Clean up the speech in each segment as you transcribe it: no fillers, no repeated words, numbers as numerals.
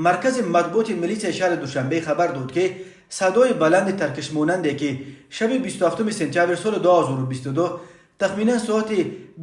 مرکز مطبوعات ملیسیای شهر دوشنبه خبر داد که صدای بلند ترکش ماننده که شب 27 سپتامبر سال 2022 تخمینا ساعت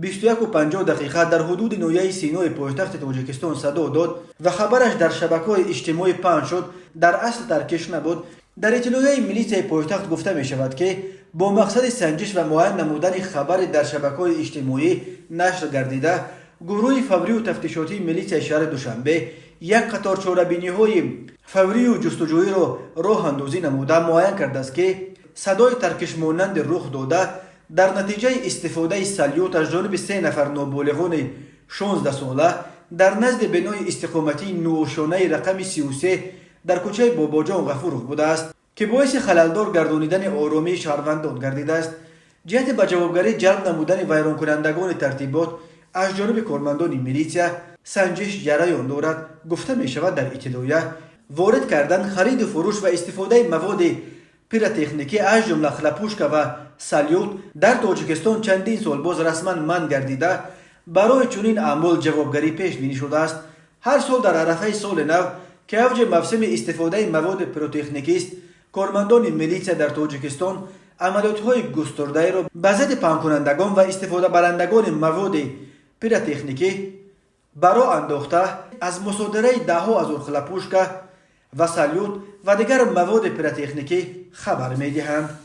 21:50 در حدود نویه سینوی پایتخت تاجیکستان صدا داد و خبرش در شبکه‌های اجتماعی پخش شد. در اصل ترکش نبود. در اطلاعیه ملیسیای پایتخت گفته می شود که با مقصد سنجش و معاین نمودن خبر در شبکه‌های اجتماعی نشر گردیده، گروه فوری و تفتیشاتی ملیسیای شهر دوشنبه یک قطار چاره‌بینی‌های فوری و جستجویی را راه اندازی نموده معاین کرده است که صدای ترکش مانند رخ داده در نتیجه استفاده سلیوت از جانب 3 نفر نابالغان 16 ساله در نزد بنای استقامتی نوشانه رقم 33 در کوچه باباجان غفور بوده است که باعث خللدار گردانیدن آرامی شهروندان گردیده است. جهت به جوابگری جلب نمودن ویران کنندگان ترتیبات از جانب کارمندان میلیسیا سنجش جریان دارد. گفته می شود در اطلاعیه وارد کردن، خرید و فروش و استفاده مواد پیراتکنیکی از جمله خلپوشک و سلیوت در تاجیکستان چندین سال باز رسما منع گردیده. برای چنین اعمال جوابگری پیش بینی شده است. هر سال در عرفه سال نو که اوج موسم استفاده مواد پیروتکنیکی است، کارمندان میلیسیا در تاجیکستان عملیات‌های گسترده را به ضد پنهان کنندگان و استفاده برندگان مواد پیراتکنیکی برا انداخته از مصادره ده‌ها هزار خلپوشک و سلیوت و دیگر مواد پیراتکنیکی خبر می‌دهند.